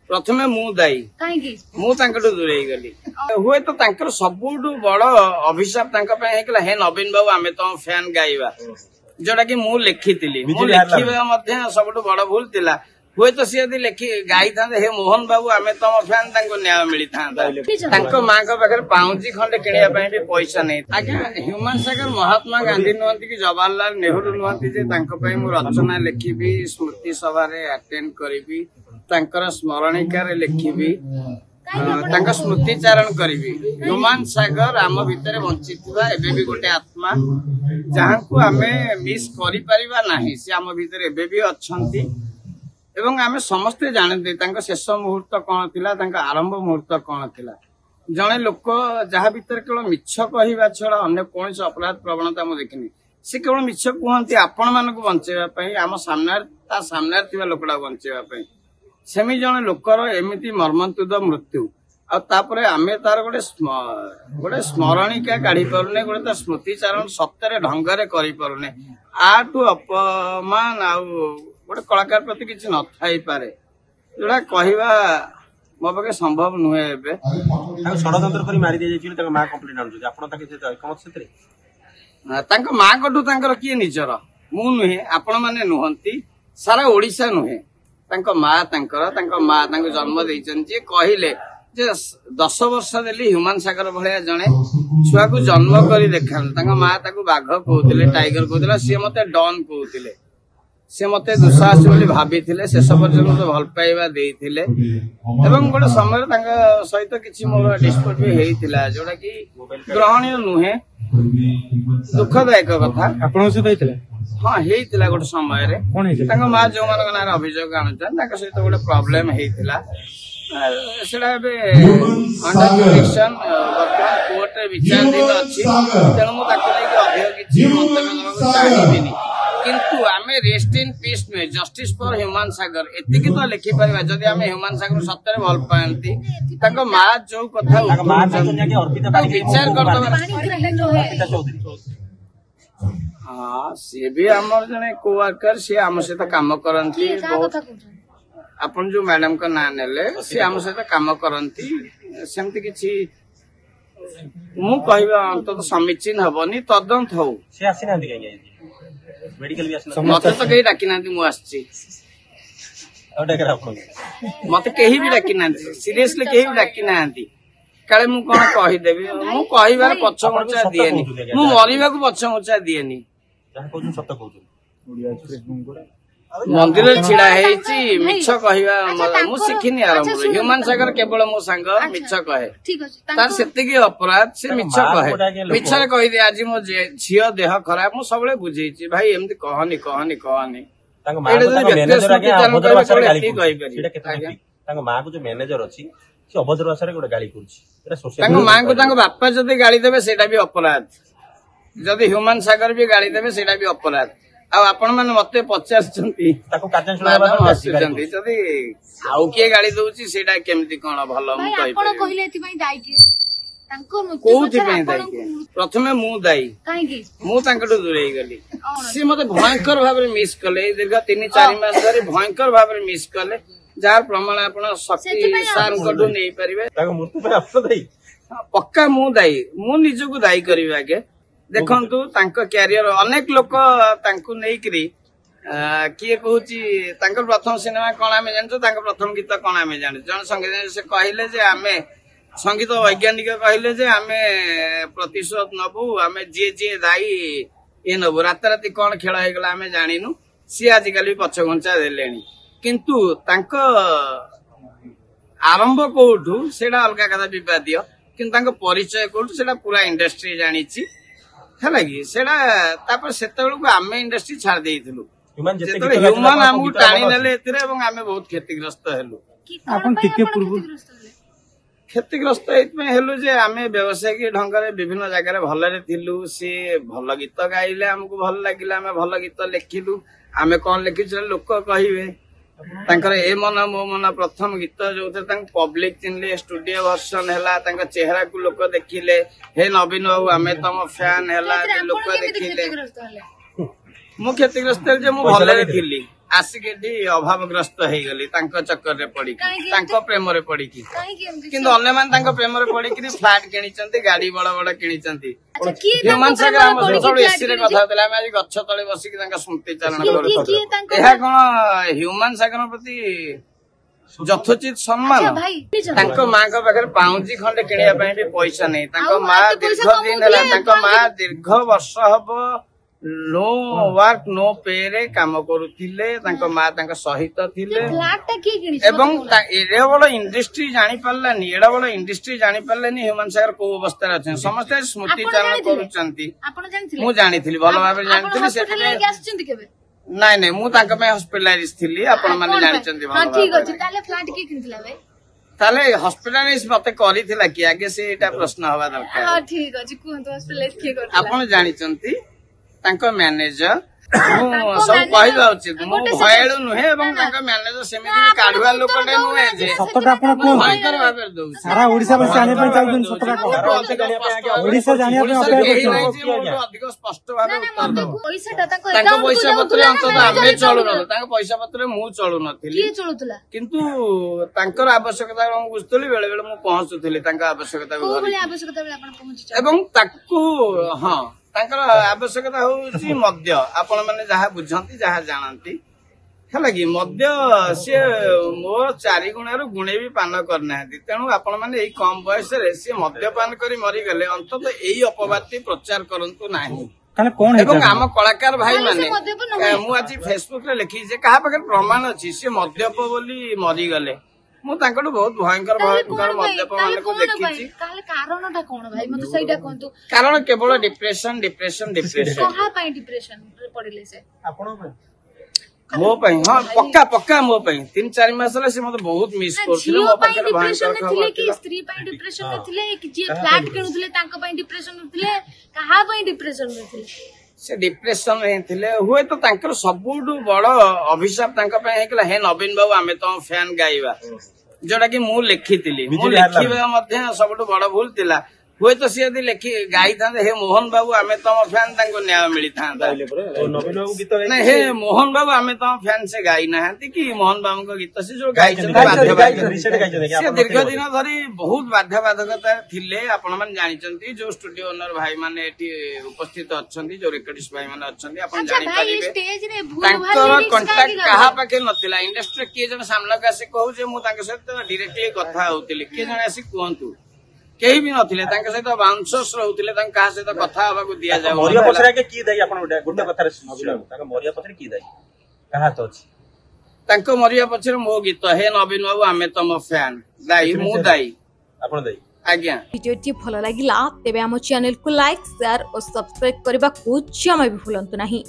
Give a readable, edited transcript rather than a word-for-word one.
प्रथमे मु दायी मुझे दूरे गली हुए तो सबुठ बड़ अभिशाप हे नवीन बाबू आम तुम फैन गाइबा जोटा कि मु लिखी लिखा सबुठ बड़ भूल थिला हुए तो सी यदि लिखी गाई था हे मोहन बाबू आम तुम फैन न्याय मिली था माँ पाखे पाउंजी खंडे किणा भी पैसा नहीं आज्ञा ह्यूमन सागर महात्मा गांधी नुहति कि जवाहरलाल नेहरू नुहति रचना लिखी स्मृति सभा अटेंड करी स्मरणिका लिखी स्मृतिचारण करी ह्यूमन सागर आम भितर बंची एबे भी गोटे आत्मा जहाँ को आम मिस करी सी आम भितर एबे भी अच्छी एवं आम समस्ते जानते शेष मुहूर्त कौन थिला आरंभ मुहूर्त कौन थिला जड़े लोक जहाँ भीतर केवल मिछ कहवा छड़ा अन्य कौन अपराध प्रवणता मुझे देखनी सी केवल मिछ कहते आपण मानक बंचेवाई आम सामने लोकटा बंचेवाई सेमी जड़े लोकर एमती मर्मन्तुद मृत्यु आपर आम तार गोटे स्मरणिका काढ़ी पारुने गोटे स्मृतिचारण सत्य ढंगे करें आठू अपमान गोटे कलाकार प्रति किसी न थाई पारे जोड़ा कहवा मो पाखे संभव नुहे षड्यंत्र मारी दे माँ कंप्लेन माँ कठू किए निजर मु नुहे आपण मैंने नुहति सारा ओडिशा नुहे माँ जन्म देते कहले 10 वर्ष देली ह्यूमन सागर भाया जड़े छुआ को जन्म कर देखा माँ बाघ कहते टाइगर कहते सी मत डन कहते सी मत दुस्साहसी बोली भाभी शेष पर्यटन भल पाइबा देते गोटे समय सहित किसी मोर डिस्प्यूट भी होता जोटा कि ग्रहणीय नुहे दुखदायक कथा हाँ होता गोटे समय माँ जो मान अभियोग आणुचन सहित गोटे प्रोब्लेम होता बर्तमान कोर्ट विचाराधीन अच्छी तेणु मुझे अधिक किसी मंतव्य चाहिए किंतु आम रेस्ट इन पीस नुहे जस्टिस फॉर ह्यूमन सागर एतिकी तो लिखिपर जदि आम ह्यूमन सागर सत्य भल पाती माँ जो कथा विचार कर हाँ सी भी आमर जने कोवर्कर सी आम सहित काम करती आपन जो मैडम का ना नेले सी आम सहित काम करती सेमती किछि मु कहबा अंत समीचीन हबनी तदंत हो से आसी ना मेडिकल भी मत तो कहीं डाकी ना मु आछि मत कहीं भी डाकी ना सीरियसली कहीं भी डाकी ना काले मु कौन कहीदेवी मु कहबार पछमुचा दिएनी मु मरिबा को पछमुचा दिएनी मंदिर छिड़ा मिछ कहवा मु शिखिनी आरंभ ह्यूमन सागर केवल मो सांग मिछ कहे तार सेतिकी अपराध से मिछ कहे मिछरे कहि आज मो झियो देह खराब मु सबले बुझेछि भाई एमती कहनी कहनी कहनी माँ को जो मैनेजर अच्छी अभद्र भाषा गोटे गाड़ी माँ को बापा जदि गाड़ी देवे सेटा भी अपराध जदि ह्यूमन सागर भी गाड़ी देवे सेटा भी अपराध आपण मैंने मत पचारि जदि आउ किए गाड़ी दौची सेटा केमती कौन भल प्रथमे मु दायी मुझे दूरे गली सी मत भयंकर भाव मिस कले दीर्घ 3-4 मास धरी भयंकर भाव मिस कले जार प्रमाण आप शक्ति सार नहीं पारे पक्का मु दायी मु निजक दायी करी आगे देखंतु क्यारियर अनेक लोक नहीं किए कहूँ प्रथम सिनेमा कौन आम जान प्रथम गीत कौन आम जान जन संगीत से कहले जे आमे संगीत वैज्ञानिक कहले आम प्रतिशोध नबू आम जी जी दायी ये नबू राताराति कौन खेल होगा आम जानिनु सी आजिकल पछघुंचा देले किंतु आरंभ कौटू से अलग कथा विवादीय कि परिचय कौटू से पूरा इंडस्ट्री जानी है कि से आम इंडस्ट्री छाड़ देलु ह्यूमन आमको टाणी नेले आम बहुत क्षतिग्रस्त हेलु क्षतिग्रस्त हेलु जे आम व्यावसायिक ढंग विभिन्न जगह भलरे थिलु सी भल गीत गाइले आमको भल लगे आम भल गीत लिखिलु आम कौन लिखिलु लोक कहे ए मन मो मन प्रथम गीत जो पब्लिक चिन्हले स्टूडियो वर्सन है चेहरा को लोक देखिले हे नवीन बाबू आम तुम फैन है लोक देखिले मु क्षतिग्रस्त भल थी ଆସିକି ଏଠି ଅଭାବଗ୍ରସ୍ତ ହେଇଗଲି ତାଙ୍କ ଚକ୍କରରେ ପଡିକି ତାଙ୍କ ପ୍ରେମରେ ପଡିକି କିନ୍ତୁ ଅନ୍ୟମାନେ ତାଙ୍କ ପ୍ରେମରେ ପଡିକି ଫ୍ଲାଟ କିଣିଛନ୍ତି ଗାଡି ବଡ ବଡ କିଣିଛନ୍ତି। ହ୍ୟୁମାନ ସାଗର ଆମ ସବୁଠୁ ଏସି ରେ କଥା ହଉଥିଲା ଆମେ ଆଜି ଗଛ ତଳେ ବସିକି ତାଙ୍କ ସ୍ମୃତି ଚାରଣ କରୁଛୁ। ଏହା କଣ ହ୍ୟୁମାନ ସାଗରଙ୍କ ପ୍ରତି ଯଥୋଚିତ ସମ୍ମାନ? ତାଙ୍କ ମାଙ୍କ ପାଖରେ ପାଉଁଜି ଖଣ୍ଡେ କିଣିବା ପାଇଁ ବି ପଇସା ନାହିଁ। ତାଙ୍କ ମା ଦୀର୍ଘ ଦିନ ହେଲା ତାଙ୍କ ମା ଦୀର୍ଘ ବର୍ଷ ହବ नो वर्क नो पे रे काम करुथिले तांको मां तांको सहित थिले एवं एडे बड़ इंडस्ट्री जानि पारलानी एडा बड़ इंडस्ट्री जानि पारलानी ह्यूमन सागर को अवस्था रे अछन समस्त स्मृति चारण करूचंती। आपण जानिथिले मु जानिथिली भलो भाबे जानिथिली सेठले नाही नाही मु तांको पे हॉस्पिटलाइज थिली आपण माने जानिचंती भलो। हां ठीक अछि ताले फ्लैट की किनथिला बे ताले हॉस्पिटलाइज मते करिथिला कि आगे से एटा प्रश्न हवा दरकार। हां ठीक अछि कोंतो हॉस्पिटलाइज की करथिला आपण जानिचंती तांको मैनेजर सब कहि जाउछि मु भयळु नुहे एवं तांको मैनेजर सेमिति काढवा लोकटे नुहे जे सतटा आपण कोन भयंकर भाबे दउ सारा ओडिसा बस जाने पे चाहि सतटा ओडिसा जानिया पे अपेक्षा करछि अधिक स्पष्ट भाबे उत्तर दो। तांको पैसा पत्र अंतत आमे चलु न तांको पैसा पत्र मु चलु नथिली की चलुतला किंतु तांकर आवश्यकता हम बुझतली बेले बेले मु पहुंचुतली तांका आवश्यकता को बोली आवश्यकता बेले आपण पहुंची एवं ताकू हां तांकर आवश्यकता होउची मद्य आपण माने जहा बुझंती जहा जानंती हला कि मद्य से मो 4 गुणारु गुणे भी पान करना है तेणु आपण माने एई कम बयस रे से मद्यपान करी मरी गले अंतत एई अपवादती प्रचार करंतु नाही एवं आम कलाकार भाई माने मु आज फेसबुक रे लिखी जे कहा पाखे प्रमाण अछि से मद्यप बोली मरी गले मु तांकटु बहुत भयंकर भयंकर मद्यप माने को देखिछि। काले कारणटा कोन भाई मते सहीटा कोंतु कारण केवल डिप्रेशन डिप्रेशन डिप्रेशन कहा पई डिप्रेशन रे पडिले से आपण मो पई हां पक्का पक्का मो पई 3-4 मास रे से मते बहुत मिस करथिले मो पाखे भयंकर खबर कि स्त्री पई डिप्रेशन में थिले कि जे फ्लैट किनुथिले तांको पई डिप्रेशन में थिले कहा पई डिप्रेशन में थिले से डिप्रेशन में थिले हुए तो तांकर सबुडु बड़ अभिशाप तांका पई हेकला हे नवीन बाबू आमे तो फैन गाइबा जोटा कि मु लिखिथिली मु लिखिबा मध्ये सबुडु बड़ भूल थिला हुए तो सी यदि लिखि गाई था हे मोहन बाबू आमे तम फैन तांको न्याय मिली था नवीन बाबू गीत नहीं हे मोहन बाबू आमे तम फैन से गाई नाहंती कि मोहन बाबू को गीत से जो गाई से दीर्घ दिन धरी बहुत बाध्य बाधकता थिले आपण मन जानि चंती जो स्टूडियो ओनर भाई माने एठी उपस्थित अछंती जो रिकॉर्डिस्ट भाई माने अछंती आपण जानि परिबे स्टेज रे भूल भाल कांटेक्ट कहा पाके नथिला इंडस्ट्री के जन सामना का से कहू जे मु तांके सहित डायरेक्टली कथा होतिली के जने आसी कहंतु केही भी नथिले तांके सहित बाउंसर्स रहउतिले तांके कहा सहित कथा हबा को दिया जाय मोरिया पछरा के की दाई आपण गुड्डा कथा रे तांके मोरिया पछरे की दाई कहा तो अछि तांको मोरिया पछरे मो गीत हे नवीन बाबू आमे तम फैन दाई मु दाई आपण दाई आज्ञा वीडियो टी भलो लागिला तेबे हम चैनल को लाइक शेयर और सब्सक्राइब करबा को जमा भी भूलंतु नहीं।